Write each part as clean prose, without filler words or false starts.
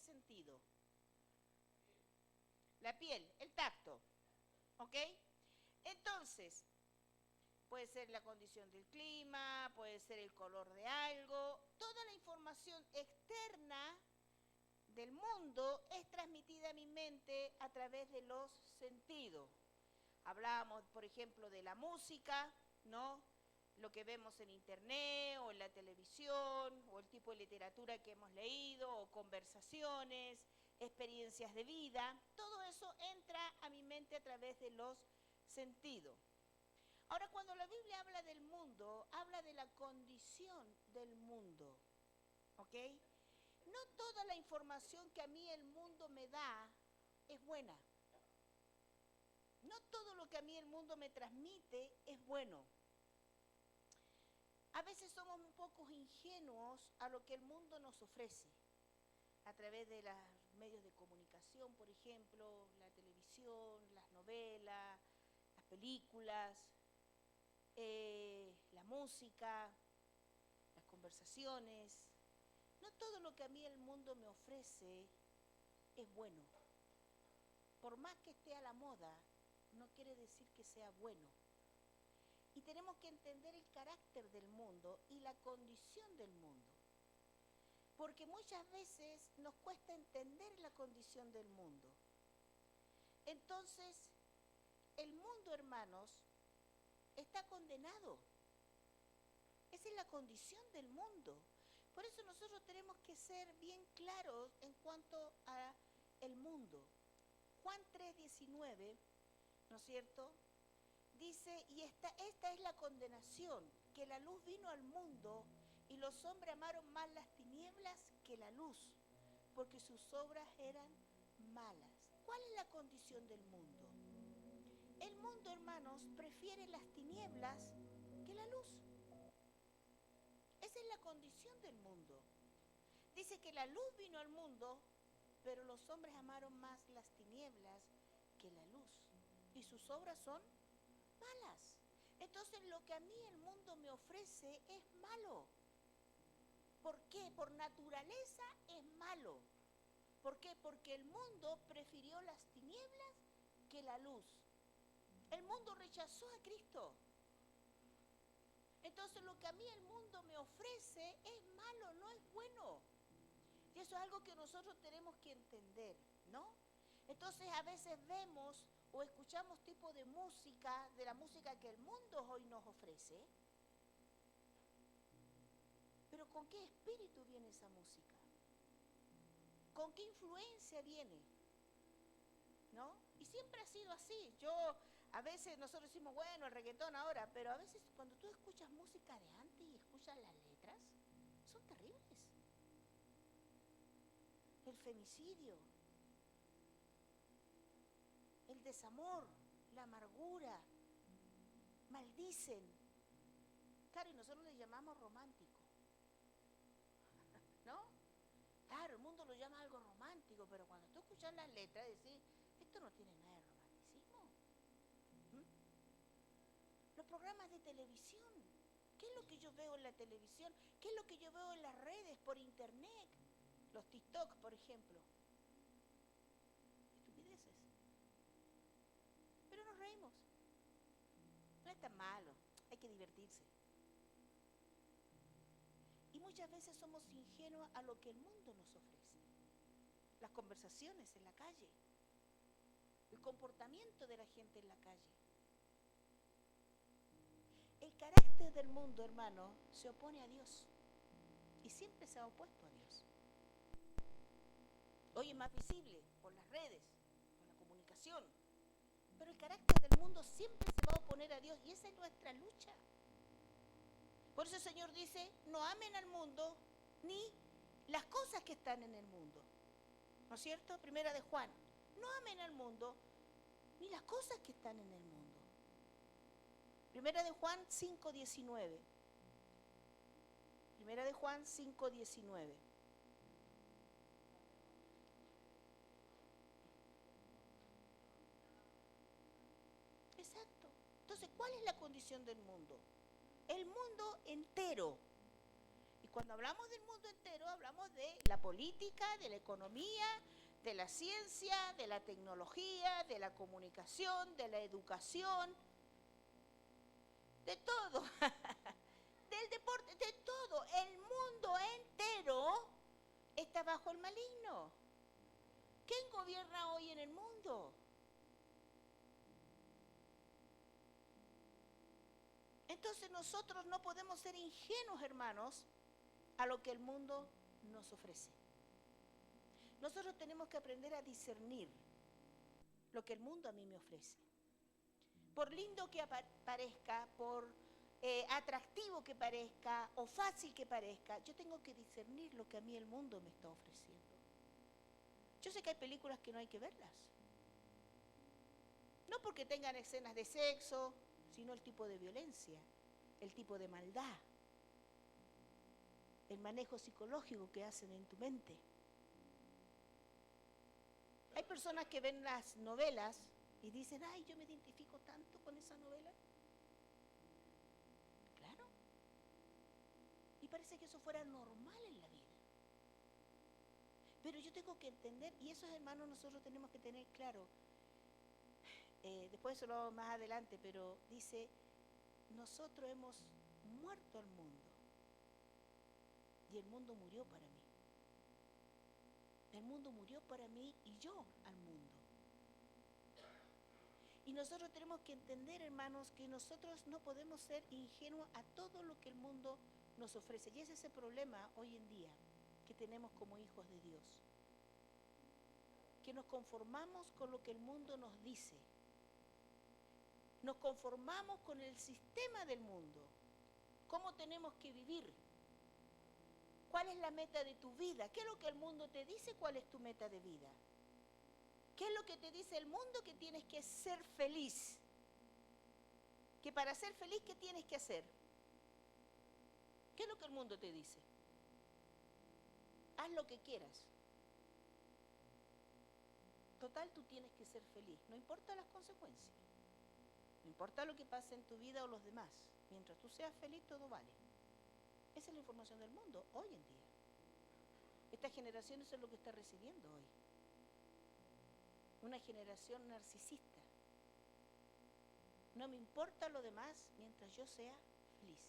sentido? La piel, el tacto, ¿ok? Entonces, puede ser la condición del clima, puede ser el color de algo, toda la información externa del mundo es transmitida a mi mente a través de los sentidos. Hablábamos, por ejemplo, de la música, ¿no? Lo que vemos en internet o en la televisión, o el tipo de literatura que hemos leído, o conversaciones, experiencias de vida, todo eso entra a mi mente a través de los sentidos. Ahora, cuando la Biblia habla del mundo, habla de la condición del mundo, ¿ok? No toda la información que a mí el mundo me da es buena. No todo lo que a mí el mundo me transmite es bueno. A veces somos un poco ingenuos a lo que el mundo nos ofrece, a través de los medios de comunicación, por ejemplo, la televisión, las novelas, las películas, la música, las conversaciones. No todo lo que a mí el mundo me ofrece es bueno. Por más que esté a la moda, no quiere decir que sea bueno. Y tenemos que entender el carácter del mundo y la condición del mundo. Porque muchas veces nos cuesta entender la condición del mundo. Entonces, el mundo, hermanos, está condenado. Esa es la condición del mundo. Por eso nosotros tenemos que ser bien claros en cuanto a el mundo. Juan 3:19, ¿no es cierto?, dice, y esta es la condenación, que la luz vino al mundo y los hombres amaron más las tinieblas que la luz, porque sus obras eran malas. ¿Cuál es la condición del mundo? El mundo, hermanos, prefiere las tinieblas que la luz. Esa es la condición del mundo. Dice que la luz vino al mundo, pero los hombres amaron más las tinieblas que la luz. Y sus obras son malas. Entonces lo que a mí el mundo me ofrece es malo. ¿Por qué? Por naturaleza es malo. ¿Por qué? Porque el mundo prefirió las tinieblas que la luz. El mundo rechazó a Cristo. Entonces lo que a mí el mundo me ofrece es malo, no es bueno. Y eso es algo que nosotros tenemos que entender, ¿no? Entonces a veces vemos o escuchamos tipo de música, de la música que el mundo hoy nos ofrece. Pero ¿con qué espíritu viene esa música? ¿Con qué influencia viene? ¿No? Y siempre ha sido así. A veces nosotros decimos, bueno, el reggaetón ahora, pero a veces cuando tú escuchas música de antes y escuchas las letras, son terribles. El femicidio, el desamor, la amargura, maldicen. Claro, y nosotros le llamamos romántico, ¿no? Claro, el mundo lo llama algo romántico, pero cuando tú escuchas las letras decís, esto no tiene nada de romanticismo. Los programas de televisión, ¿qué es lo que yo veo en la televisión? ¿Qué es lo que yo veo en las redes, por internet? Los TikTok, por ejemplo. Estupideces. Pero nos reímos. No es tan malo, hay que divertirse. Y muchas veces somos ingenuos a lo que el mundo nos ofrece. Las conversaciones en la calle, el comportamiento de la gente en la calle. El carácter del mundo, hermano, se opone a Dios y siempre se ha opuesto a Dios. Hoy es más visible por las redes, por la comunicación, pero el carácter del mundo siempre se va a oponer a Dios y esa es nuestra lucha. Por eso el Señor dice, no amen al mundo ni las cosas que están en el mundo. ¿No es cierto? Primera de Juan, no amen al mundo ni las cosas que están en el mundo. Primera de Juan 5:19. Primera de Juan 5:19. Exacto. Entonces, ¿cuál es la condición del mundo? El mundo entero. Cuando hablamos del mundo entero, hablamos de la política, de la economía, de la ciencia, de la tecnología, de la comunicación, de la educación, de todo, del deporte, de todo. El mundo entero está bajo el maligno. ¿Quién gobierna hoy en el mundo? Entonces nosotros no podemos ser ingenuos, hermanos, a lo que el mundo nos ofrece. Nosotros tenemos que aprender a discernir lo que el mundo a mí me ofrece. Por lindo que parezca, por atractivo que parezca o fácil que parezca, yo tengo que discernir lo que a mí el mundo me está ofreciendo. Yo sé que hay películas que no hay que verlas. No porque tengan escenas de sexo, sino el tipo de violencia, el tipo de maldad, el manejo psicológico que hacen en tu mente. Hay personas que ven las novelas y dicen, ay, yo me identifico tanto con esa novela. Claro. Y parece que eso fuera normal en la vida. Pero yo tengo que entender, y eso, hermanos, nosotros tenemos que tener claro. Después eso lo vamos más adelante, pero dice, nosotros hemos muerto al mundo y el mundo murió para mí. El mundo murió para mí y yo al mundo. Y nosotros tenemos que entender, hermanos, que nosotros no podemos ser ingenuos a todo lo que el mundo nos ofrece. Y ese es el problema hoy en día que tenemos como hijos de Dios. Que nos conformamos con lo que el mundo nos dice. Nos conformamos con el sistema del mundo. ¿Cómo tenemos que vivir? ¿Cuál es la meta de tu vida? ¿Qué es lo que el mundo te dice? ¿Cuál es tu meta de vida? ¿Qué es lo que te dice el mundo? Que tienes que ser feliz. Que para ser feliz, ¿qué tienes que hacer? ¿Qué es lo que el mundo te dice? Haz lo que quieras. Total, tú tienes que ser feliz. No importa las consecuencias. No importa lo que pase en tu vida o los demás. Mientras tú seas feliz, todo vale. Esa es la información del mundo hoy en día. Esta generación eso es lo que está recibiendo hoy. Una generación narcisista. No me importa lo demás mientras yo sea feliz.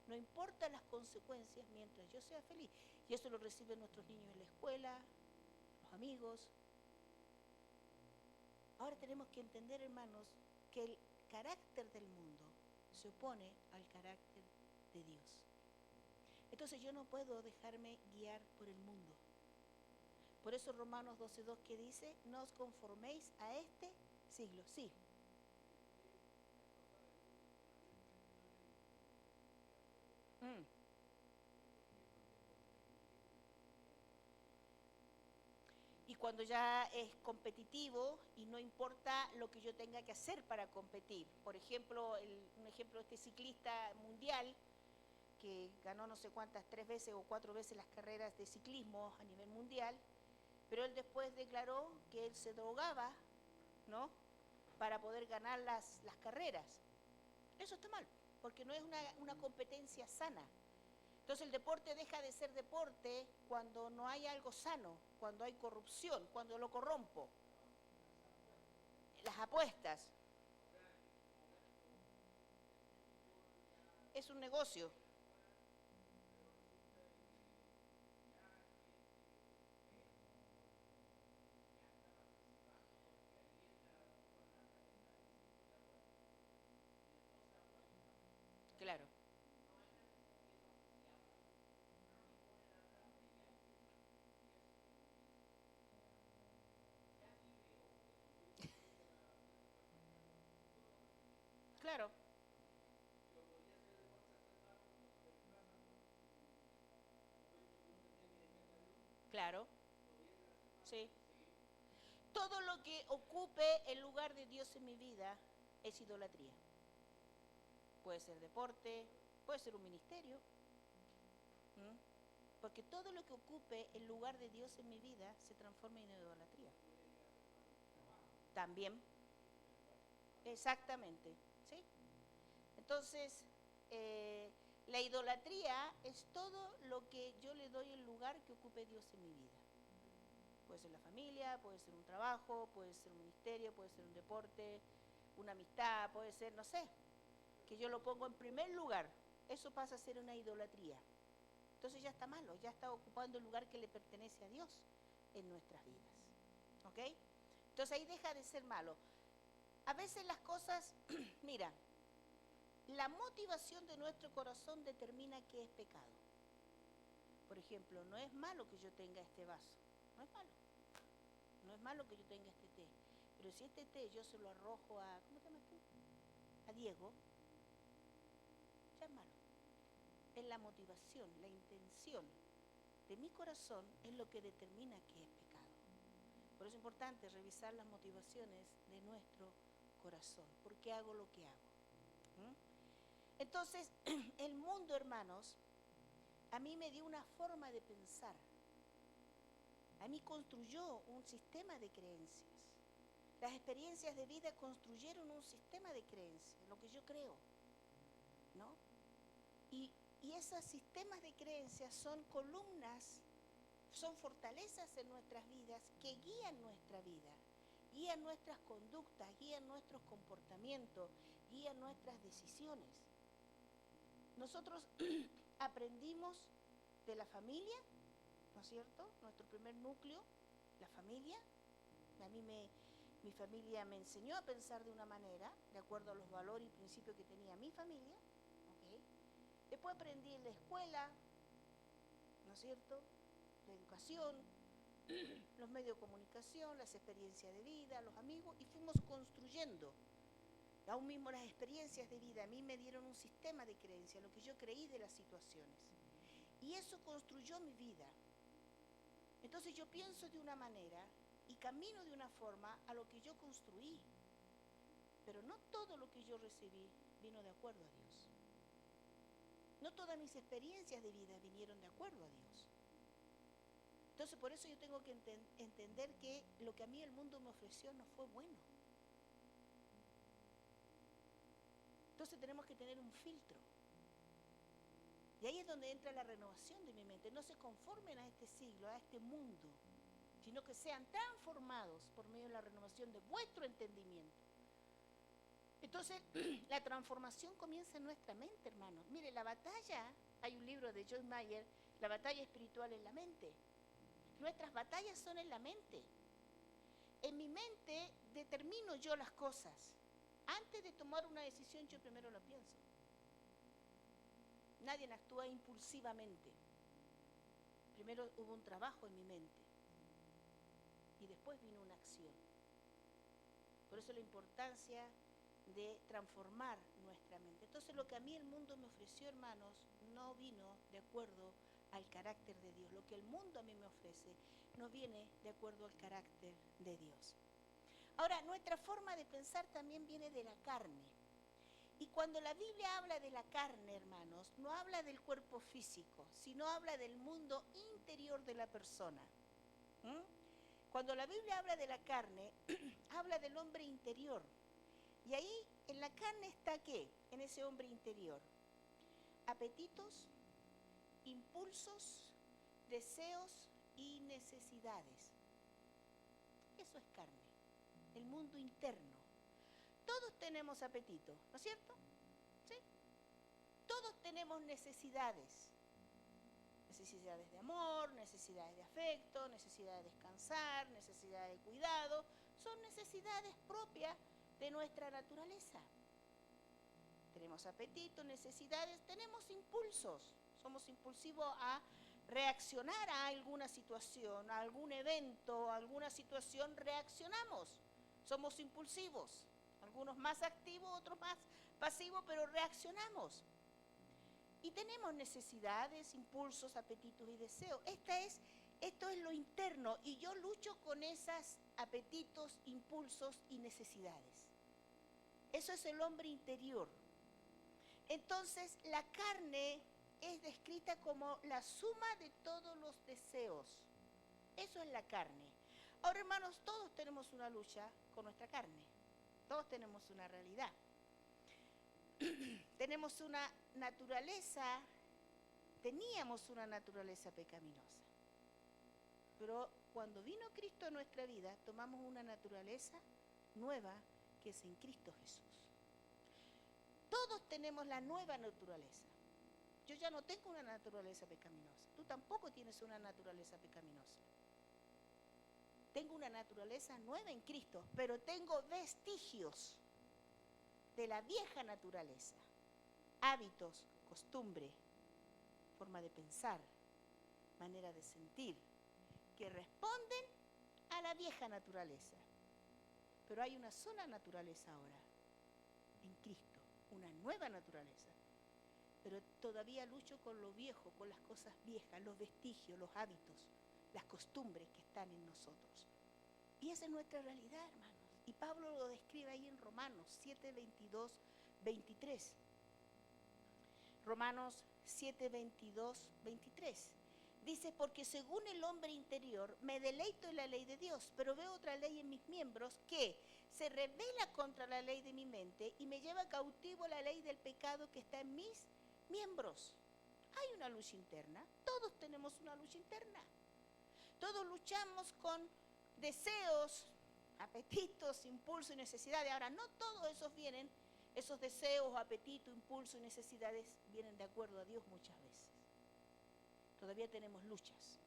No importa las consecuencias mientras yo sea feliz. Y eso lo reciben nuestros niños en la escuela, los amigos. Ahora tenemos que entender, hermanos, que el carácter del mundo se opone al carácter de Dios. Entonces yo no puedo dejarme guiar por el mundo. Por eso Romanos 12:2 que dice, no os conforméis a este siglo. Sí. Y cuando ya es competitivo y no importa lo que yo tenga que hacer para competir. Por ejemplo, un ejemplo de este ciclista mundial que ganó no sé cuántas, 3 veces o 4 veces las carreras de ciclismo a nivel mundial, pero él después declaró que él se drogaba, ¿no?, para poder ganar las carreras. Eso está mal, porque no es una competencia sana. Entonces el deporte deja de ser deporte cuando no hay algo sano, cuando hay corrupción, cuando lo corrompo. Las apuestas. Es un negocio. Claro. Claro. Claro. Sí. Todo lo que ocupe el lugar de Dios en mi vida es idolatría. Puede ser deporte, puede ser un ministerio. ¿Mm? Porque todo lo que ocupe el lugar de Dios en mi vida se transforma en idolatría. También. Exactamente. ¿Sí? Entonces, La idolatría es todo lo que yo le doy el lugar que ocupe Dios en mi vida. Puede ser la familia, puede ser un trabajo, puede ser un ministerio, puede ser un deporte, una amistad, puede ser, no sé, que yo lo pongo en primer lugar. Eso pasa a ser una idolatría. Entonces ya está malo, ya está ocupando el lugar que le pertenece a Dios en nuestras vidas. ¿Ok? Entonces ahí deja de ser malo. A veces las cosas, mira, la motivación de nuestro corazón determina qué es pecado. Por ejemplo, no es malo que yo tenga este vaso, no es malo. No es malo que yo tenga este té, pero si este té yo se lo arrojo a, ¿cómo te llamas tú? A Diego, ya es malo. Es la motivación, la intención de mi corazón es lo que determina qué es pecado. Por eso es importante revisar las motivaciones de nuestro corazón. ¿Por qué hago lo que hago? Entonces, el mundo, hermanos, a mí me dio una forma de pensar. A mí construyó un sistema de creencias. Las experiencias de vida construyeron un sistema de creencias, lo que yo creo, ¿no? Y esos sistemas de creencias son columnas, son fortalezas en nuestras vidas que guían nuestra vida, guían nuestras conductas, guían nuestros comportamientos, guían nuestras decisiones. Nosotros aprendimos de la familia, ¿no es cierto? Nuestro primer núcleo, la familia. Mi familia me enseñó a pensar de una manera, de acuerdo a los valores y principios que tenía mi familia. ¿Okay? Después aprendí en la escuela, ¿no es cierto? La educación, los medios de comunicación, las experiencias de vida, los amigos, y fuimos construyendo. Aún mismo las experiencias de vida a mí me dieron un sistema de creencia, lo que yo creí de las situaciones. Y eso construyó mi vida. Entonces yo pienso de una manera y camino de una forma a lo que yo construí. Pero no todo lo que yo recibí vino de acuerdo a Dios. No todas mis experiencias de vida vinieron de acuerdo a Dios. Entonces por eso yo tengo que entender que lo que a mí el mundo me ofreció no fue bueno. Entonces tenemos que tener un filtro. Y ahí es donde entra la renovación de mi mente. No se conformen a este siglo, a este mundo, sino que sean transformados por medio de la renovación de vuestro entendimiento. Entonces, la transformación comienza en nuestra mente, hermanos. Mire, la batalla, hay un libro de Joyce Meyer, La batalla espiritual en la mente. Nuestras batallas son en la mente. En mi mente determino yo las cosas. Antes de tomar una decisión, yo primero lo pienso. Nadie actúa impulsivamente. Primero hubo un trabajo en mi mente y después vino una acción. Por eso la importancia de transformar nuestra mente. Entonces lo que a mí el mundo me ofreció, hermanos, no vino de acuerdo al carácter de Dios. Lo que el mundo a mí me ofrece no viene de acuerdo al carácter de Dios. Ahora, nuestra forma de pensar también viene de la carne. Y cuando la Biblia habla de la carne, hermanos, no habla del cuerpo físico, sino habla del mundo interior de la persona. Cuando la Biblia habla de la carne, habla del hombre interior. Y ahí en la carne está ¿qué? En ese hombre interior. Apetitos, impulsos, deseos y necesidades. Eso es carne, el mundo interno. Todos tenemos apetito, ¿no es cierto? ¿Sí? Todos tenemos necesidades. Necesidades de amor, necesidades de afecto, necesidades de descansar, necesidades de cuidado. Son necesidades propias de nuestra naturaleza. Tenemos apetito, necesidades, tenemos impulsos. Somos impulsivos a reaccionar a alguna situación, a algún evento, a alguna situación, reaccionamos. Somos impulsivos. Algunos más activos, otros más pasivos, pero reaccionamos. Y tenemos necesidades, impulsos, apetitos y deseos. Esto es lo interno y yo lucho con esos apetitos, impulsos y necesidades. Eso es el hombre interior. Entonces, la carne es descrita como la suma de todos los deseos. Eso es la carne. Ahora, hermanos, todos tenemos una lucha con nuestra carne. Todos tenemos una realidad. teníamos una naturaleza pecaminosa. Pero cuando vino Cristo a nuestra vida, tomamos una naturaleza nueva que es en Cristo Jesús. Todos tenemos la nueva naturaleza. Yo ya no tengo una naturaleza pecaminosa. Tú tampoco tienes una naturaleza pecaminosa. Tengo una naturaleza nueva en Cristo, pero tengo vestigios de la vieja naturaleza. Hábitos, costumbre, forma de pensar, manera de sentir, que responden a la vieja naturaleza. Pero hay una sola naturaleza ahora, en Cristo, una nueva naturaleza. Pero todavía lucho con lo viejo, con las cosas viejas, los vestigios, los hábitos, las costumbres que están en nosotros. Y esa es nuestra realidad, hermanos. Y Pablo lo describe ahí en Romanos 7, 22, 23. Romanos 7, 22, 23. Dice, porque según el hombre interior me deleito en la ley de Dios, pero veo otra ley en mis miembros que se rebela contra la ley de mi mente y me lleva cautivo la ley del pecado que está en mis miembros. Hay una lucha interna, todos tenemos una lucha interna. Todos luchamos con deseos, apetitos, impulsos y necesidades. Ahora, no todos esos deseos, apetitos, impulsos y necesidades vienen de acuerdo a Dios muchas veces. Todavía tenemos luchas,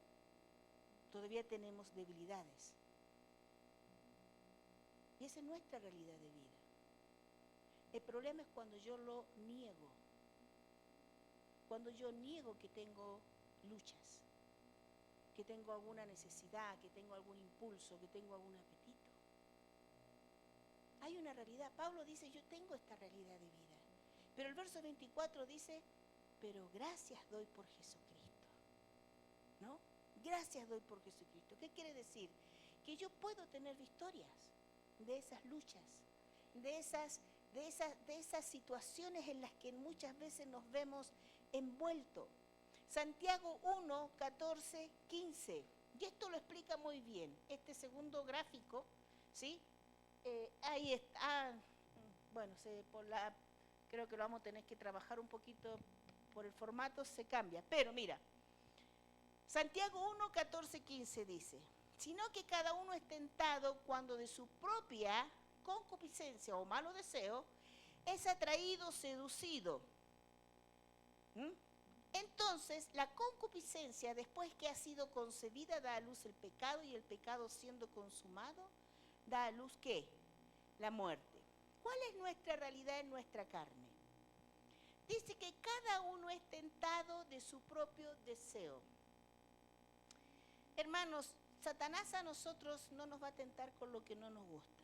todavía tenemos debilidades. Y esa es nuestra realidad de vida. El problema es cuando yo lo niego, cuando yo niego que tengo luchas, que tengo alguna necesidad, que tengo algún impulso, que tengo algún apetito. Hay una realidad. Pablo dice, yo tengo esta realidad de vida. Pero el verso 24 dice, pero gracias doy por Jesucristo. ¿No? Gracias doy por Jesucristo. ¿Qué quiere decir? Que yo puedo tener victorias de esas luchas, de esas situaciones en las que muchas veces nos vemos envueltos. Santiago 1, 14, 15. Y esto lo explica muy bien. Este segundo gráfico, ¿sí? Ahí está. Bueno, creo que lo vamos a tener que trabajar un poquito por el formato, se cambia. Pero mira, Santiago 1, 14, 15 dice, sino que cada uno es tentado cuando de su propia concupiscencia o malo deseo es atraído, seducido. Entonces, la concupiscencia, después que ha sido concebida, da a luz el pecado, y el pecado siendo consumado, da a luz ¿qué? La muerte. ¿Cuál es nuestra realidad en nuestra carne? Dice que cada uno es tentado de su propio deseo. Hermanos, Satanás a nosotros no nos va a tentar con lo que no nos gusta.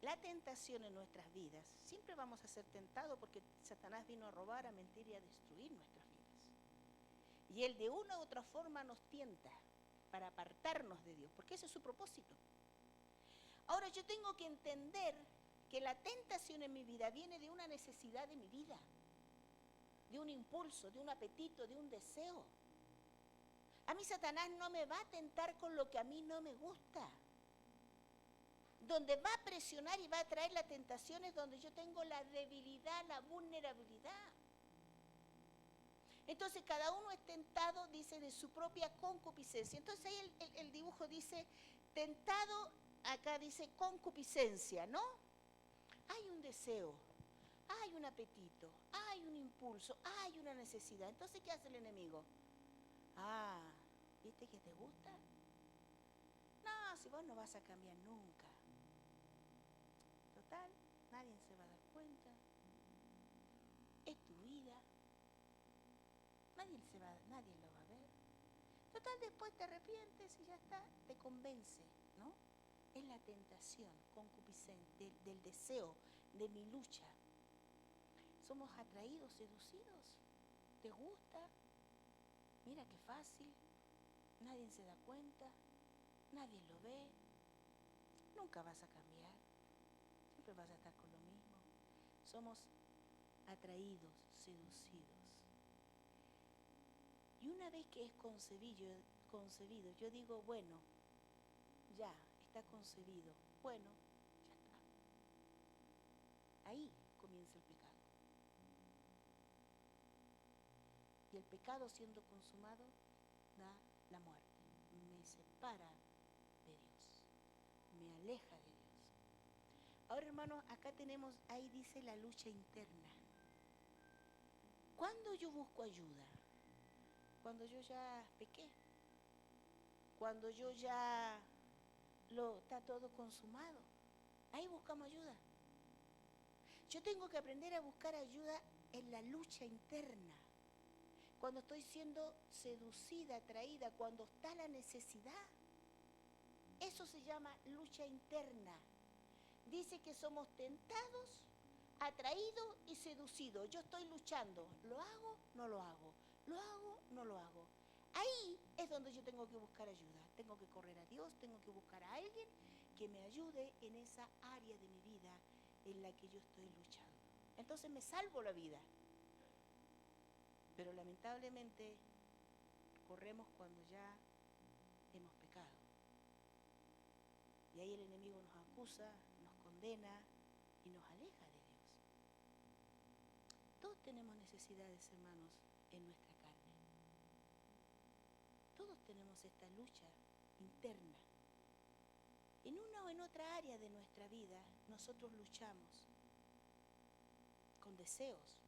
La tentación en nuestras vidas, siempre vamos a ser tentados porque Satanás vino a robar, a mentir y a destruir nuestras vidas. Y él de una u otra forma nos tienta para apartarnos de Dios, porque ese es su propósito. Ahora yo tengo que entender que la tentación en mi vida viene de una necesidad de mi vida, de un impulso, de un apetito, de un deseo. A mí Satanás no me va a tentar con lo que a mí no me gusta. Donde va a presionar y va a traer la tentación es donde yo tengo la debilidad, la vulnerabilidad. Entonces cada uno es tentado, dice, de su propia concupiscencia. Entonces ahí el dibujo dice, tentado, acá dice concupiscencia, ¿no? Hay un deseo, hay un apetito, hay un impulso, hay una necesidad. Entonces, ¿qué hace el enemigo? Ah, ¿viste que te gusta? No, si vos no vas a cambiar nunca. Total, nadie se va a dar cuenta. Es tu vida. Nadie lo va a ver. Total, después te arrepientes y ya está, te convence, ¿no? Es la tentación concupiscente del deseo, de mi lucha. Somos atraídos, seducidos. ¿Te gusta? Mira qué fácil. Nadie se da cuenta. Nadie lo ve. Nunca vas a cambiar. Siempre vas a estar con lo mismo. Somos atraídos, seducidos. Y una vez que es concebido, yo digo, bueno, ya está concebido. Bueno, ya está. Ahí comienza el pecado. Y el pecado siendo consumado da la muerte. Me separa de Dios. Me aleja de Dios. Ahora, hermanos, acá tenemos, ahí dice la lucha interna. ¿Cuándo yo busco ayuda? Cuando yo ya pequé. Cuando yo ya está todo consumado. Ahí buscamos ayuda. Yo tengo que aprender a buscar ayuda en la lucha interna. Cuando estoy siendo seducida, atraída, cuando está la necesidad. Eso se llama lucha interna. Dice que somos tentados, atraídos y seducidos. Yo estoy luchando. ¿Lo hago? No lo hago. ¿Lo hago? No lo hago. Ahí es donde yo tengo que buscar ayuda. Tengo que correr a Dios, tengo que buscar a alguien que me ayude en esa área de mi vida en la que yo estoy luchando. Entonces me salvo la vida. Pero lamentablemente corremos cuando ya hemos pecado. Y ahí el enemigo nos acusa, nos condena y nos aleja de Dios. Todos tenemos necesidades, hermanos, en nuestra carne. Todos tenemos esta lucha interna. En una o en otra área de nuestra vida, nosotros luchamos con deseos.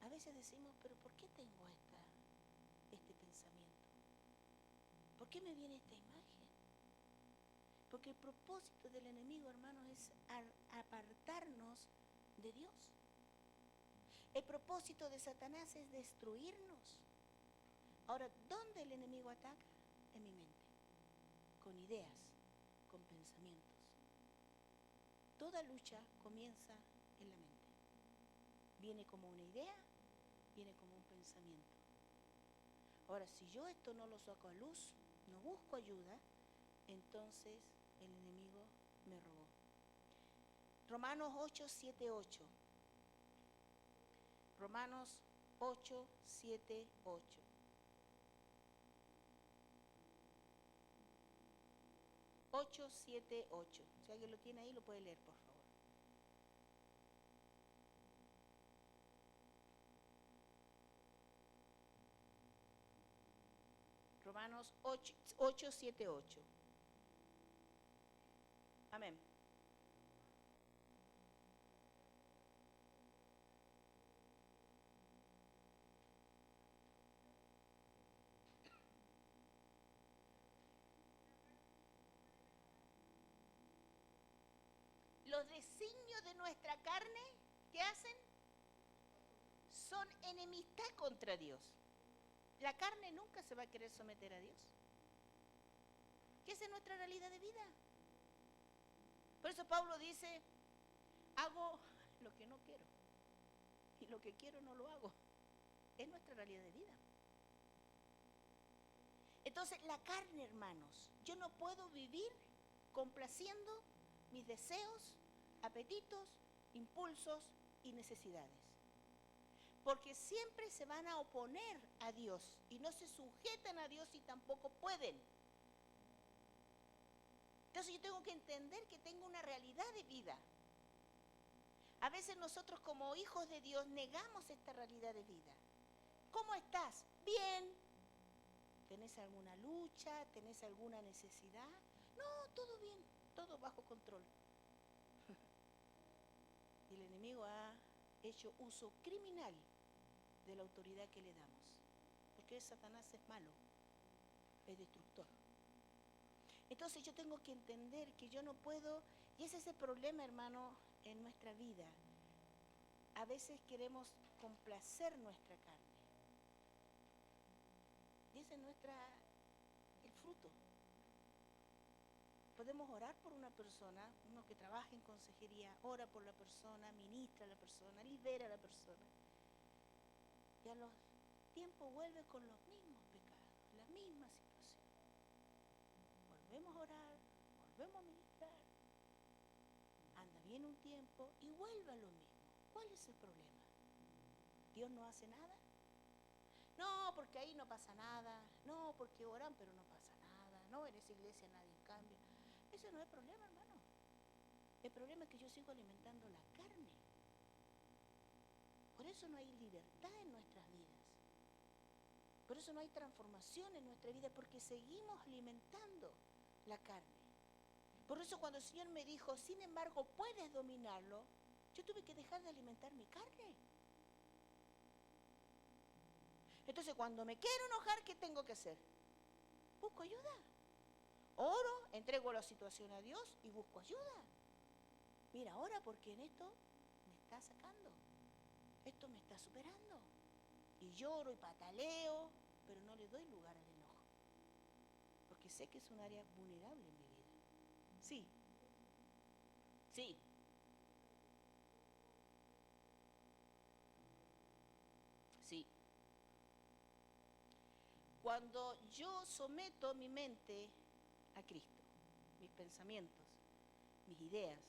A veces decimos, pero ¿por qué tengo este pensamiento? ¿Por qué me viene esta imagen? Porque el propósito del enemigo, hermanos, es apartarnos de Dios. El propósito de Satanás es destruirnos. Ahora, ¿dónde el enemigo ataca? En mi mente, con ideas, con pensamientos. Toda lucha comienza en la mente. Viene como una idea, viene como un pensamiento. Ahora, si yo esto no lo saco a luz, no busco ayuda, entonces el enemigo me robó. Romanos 8, 7, 8. Romanos 8, 7, 8. Ocho, 7, 8. Si alguien lo tiene ahí, lo puede leer, por favor. Romanos 8, 7, 8. Amén. Los designios de nuestra carne, ¿qué hacen? Son enemistad contra Dios. La carne nunca se va a querer someter a Dios. ¿Qué es nuestra realidad de vida? Por eso Pablo dice, hago lo que no quiero y lo que quiero no lo hago. Es nuestra realidad de vida. Entonces la carne, hermanos, yo no puedo vivir complaciendo mis deseos, apetitos, impulsos y necesidades. Porque siempre se van a oponer a Dios y no se sujetan a Dios y tampoco pueden. Entonces yo tengo que entender que tengo una realidad de vida. A veces nosotros como hijos de Dios negamos esta realidad de vida. ¿Cómo estás? Bien. ¿Tenés alguna lucha? ¿Tenés alguna necesidad? No, todo bien, todo bajo control. Y el enemigo ha hecho uso criminal de la autoridad que le damos. Porque Satanás es malo, es destructor. Entonces yo tengo que entender que yo no puedo, y ese es el problema, hermano, en nuestra vida. A veces queremos complacer nuestra carne. Y ese es el fruto. Podemos orar por una persona, uno que trabaja en consejería, ora por la persona, ministra a la persona, libera a la persona. Y a los tiempos vuelve con los mismos pecados, la misma situación. Volvemos a orar, volvemos a ministrar. Anda bien un tiempo y vuelve a lo mismo. ¿Cuál es el problema? ¿Dios no hace nada? No, porque ahí no pasa nada. No, porque oran pero no pasa nada. No, en esa iglesia nadie cambia. Ese no es el problema, hermano. El problema es que yo sigo alimentando la carne. Por eso no hay libertad en nuestras vidas. Por eso no hay transformación en nuestra vida, porque seguimos alimentando la carne. Por eso cuando el Señor me dijo, sin embargo, puedes dominarlo, yo tuve que dejar de alimentar mi carne. Entonces, cuando me quiero enojar, ¿qué tengo que hacer? Busco ayuda. Oro, entrego la situación a Dios y busco ayuda. Mira, ahora porque en esto me está sacando. Esto me está superando. Y lloro y pataleo, pero no le doy lugar al enojo. Porque sé que es un área vulnerable en mi vida. Sí. Sí. Sí. Cuando yo someto mi mente a Cristo, mis pensamientos, mis ideas,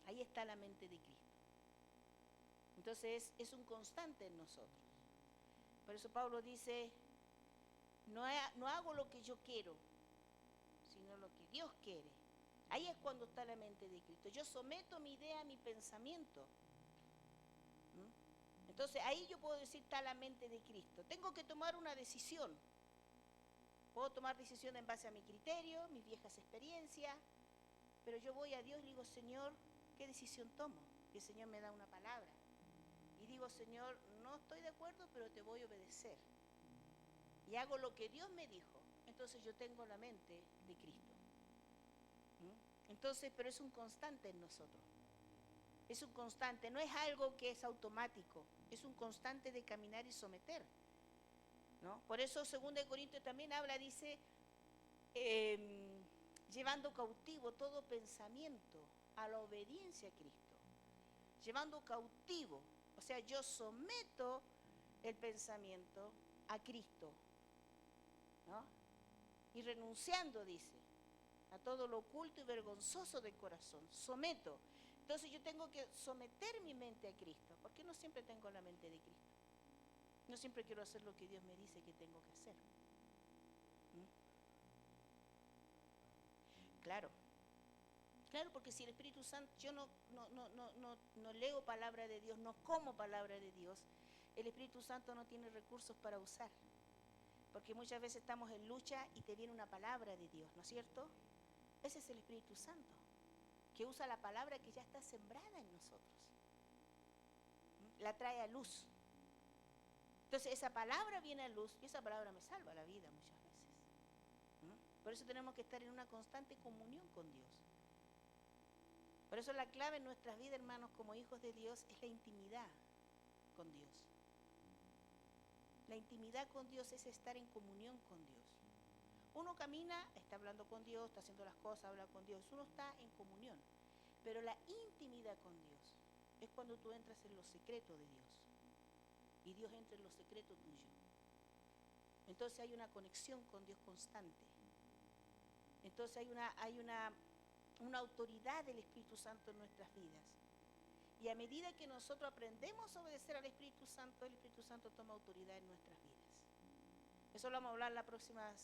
ahí está la mente de Cristo. Entonces es un constante en nosotros. Por eso Pablo dice, no hago lo que yo quiero, sino lo que Dios quiere. Ahí es cuando está la mente de Cristo. Yo someto mi idea a mi pensamiento. Entonces ahí yo puedo decir, está la mente de Cristo. Tengo que tomar una decisión. Puedo tomar decisión en base a mi criterio, mis viejas experiencias, pero yo voy a Dios y le digo, Señor, ¿qué decisión tomo? Y el Señor me da una palabra. Y digo, Señor, no estoy de acuerdo, pero te voy a obedecer. Y hago lo que Dios me dijo. Entonces yo tengo la mente de Cristo. Entonces, pero es un constante en nosotros. Es un constante, no es algo que es automático. Es un constante de caminar y someter. ¿No? Por eso 2 Corintios también habla, dice, llevando cautivo todo pensamiento a la obediencia a Cristo. Llevando cautivo, o sea, yo someto el pensamiento a Cristo, ¿no? Y renunciando, dice, a todo lo oculto y vergonzoso del corazón, someto. Entonces yo tengo que someter mi mente a Cristo, porque no siempre tengo la mente de Cristo. No siempre quiero hacer lo que Dios me dice que tengo que hacer. Claro, porque si el Espíritu Santo, yo no leo palabra de Dios, no como palabra de Dios, el Espíritu Santo no tiene recursos para usar. Porque muchas veces estamos en lucha y te viene una palabra de Dios, ¿no es cierto? Ese es el Espíritu Santo, que usa la palabra que ya está sembrada en nosotros. La trae a luz. Entonces esa palabra viene a luz y esa palabra me salva la vida muchas veces. Por eso tenemos que estar en una constante comunión con Dios. Por eso la clave en nuestras vidas, hermanos, como hijos de Dios, es la intimidad con Dios. La intimidad con Dios es estar en comunión con Dios. Uno camina, está hablando con Dios, está haciendo las cosas, habla con Dios, uno está en comunión. Pero la intimidad con Dios es cuando tú entras en los secretos de Dios. Y Dios entra en los secretos tuyos. Entonces hay una conexión con Dios constante. Entonces hay una autoridad del Espíritu Santo en nuestras vidas. Y a medida que nosotros aprendemos a obedecer al Espíritu Santo toma autoridad en nuestras vidas. Eso lo vamos a hablar la próxima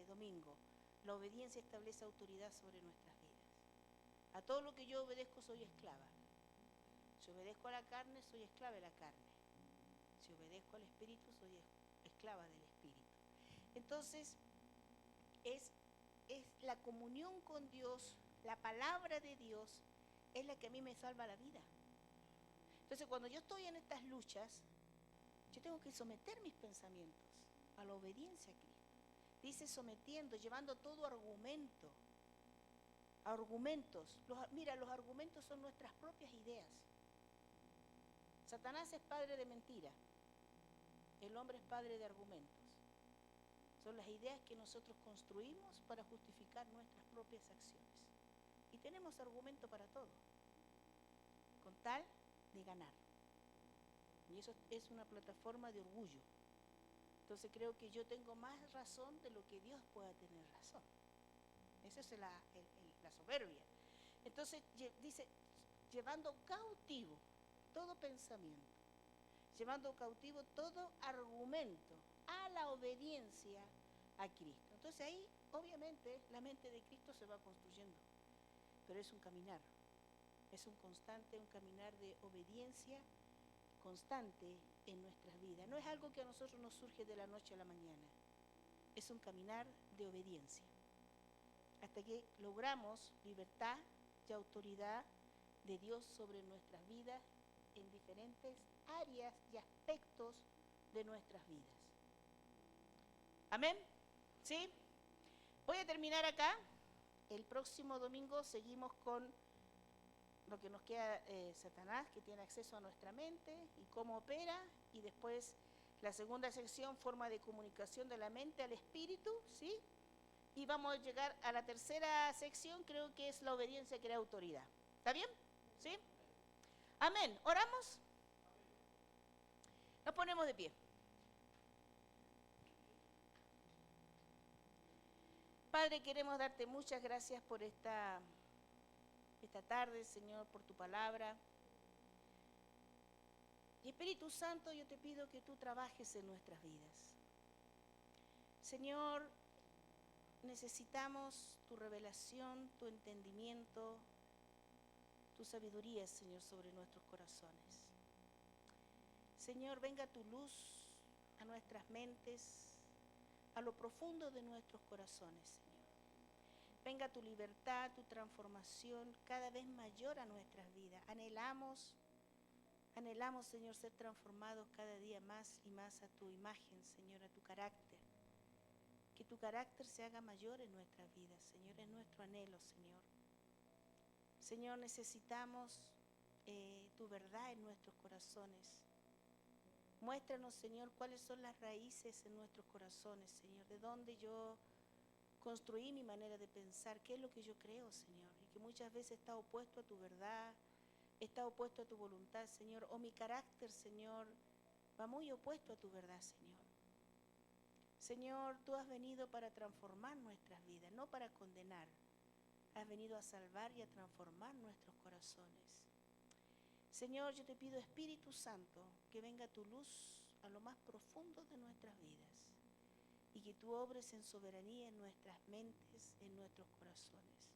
domingo. La obediencia establece autoridad sobre nuestras vidas. A todo lo que yo obedezco soy esclava. Si obedezco a la carne, soy esclava de la carne. Si obedezco al Espíritu, soy esclava del Espíritu. Entonces, es la comunión con Dios, la palabra de Dios, es la que a mí me salva la vida. Entonces, cuando yo estoy en estas luchas, yo tengo que someter mis pensamientos a la obediencia a Cristo. Dice sometiendo, llevando todo argumento. Argumentos. Mira, los argumentos son nuestras propias ideas. Satanás es padre de mentira. El hombre es padre de argumentos. Son las ideas que nosotros construimos para justificar nuestras propias acciones. Y tenemos argumento para todo, con tal de ganar. Y eso es una plataforma de orgullo. Entonces creo que yo tengo más razón de lo que Dios pueda tener razón. Esa es la soberbia. Entonces dice, llevando cautivo todo pensamiento, llevando cautivo todo argumento a la obediencia a Cristo. Entonces ahí, obviamente, la mente de Cristo se va construyendo, pero es un caminar. Es un caminar de obediencia constante en nuestras vidas. No es algo que a nosotros nos surge de la noche a la mañana. Es un caminar de obediencia. Hasta que logramos libertad y autoridad de Dios sobre nuestras vidas en diferentes áreas y aspectos de nuestras vidas. ¿Amén? ¿Sí? Voy a terminar acá. El próximo domingo seguimos con lo que nos queda Satanás, que tiene acceso a nuestra mente y cómo opera, y después la segunda sección, forma de comunicación de la mente al espíritu, ¿sí? Y vamos a llegar a la tercera sección, creo que es la obediencia que crea autoridad. ¿Está bien? ¿Sí? Amén. ¿Oramos? Nos ponemos de pie. Padre, queremos darte muchas gracias por esta tarde, Señor, por tu palabra. Y Espíritu Santo, yo te pido que tú trabajes en nuestras vidas. Señor, necesitamos tu revelación, tu entendimiento, tu sabiduría, Señor, sobre nuestros corazones. Señor, venga tu luz a nuestras mentes, a lo profundo de nuestros corazones, Señor. Venga tu libertad, tu transformación cada vez mayor a nuestras vidas. Anhelamos, Señor, ser transformados cada día más y más a tu imagen, Señor, a tu carácter. Que tu carácter se haga mayor en nuestras vidas, Señor, es nuestro anhelo, Señor. Señor, necesitamos tu verdad en nuestros corazones. Muéstranos, Señor, cuáles son las raíces en nuestros corazones, Señor, de dónde yo construí mi manera de pensar, qué es lo que yo creo, Señor, y que muchas veces está opuesto a tu verdad, está opuesto a tu voluntad, Señor, o mi carácter, Señor, va muy opuesto a tu verdad, Señor. Señor, tú has venido para transformar nuestras vidas, no para condenar. Has venido a salvar y a transformar nuestros corazones. Señor, yo te pido, Espíritu Santo, que venga tu luz a lo más profundo de nuestras vidas y que tú obres en soberanía en nuestras mentes, en nuestros corazones.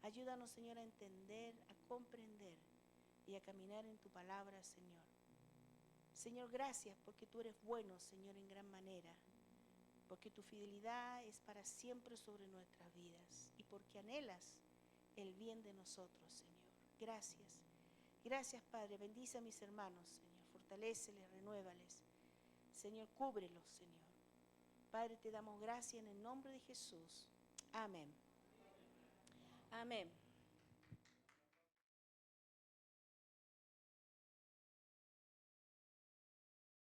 Ayúdanos, Señor, a entender, a comprender y a caminar en tu palabra, Señor. Señor, gracias porque tú eres bueno, Señor, en gran manera, porque tu fidelidad es para siempre sobre nuestras vidas y porque anhelas el bien de nosotros, Señor. Gracias. Gracias, Padre. Bendice a mis hermanos, Señor. Fortaléceles, renuévales. Señor, cúbrelos, Señor. Padre, te damos gracias en el nombre de Jesús. Amén. Amén.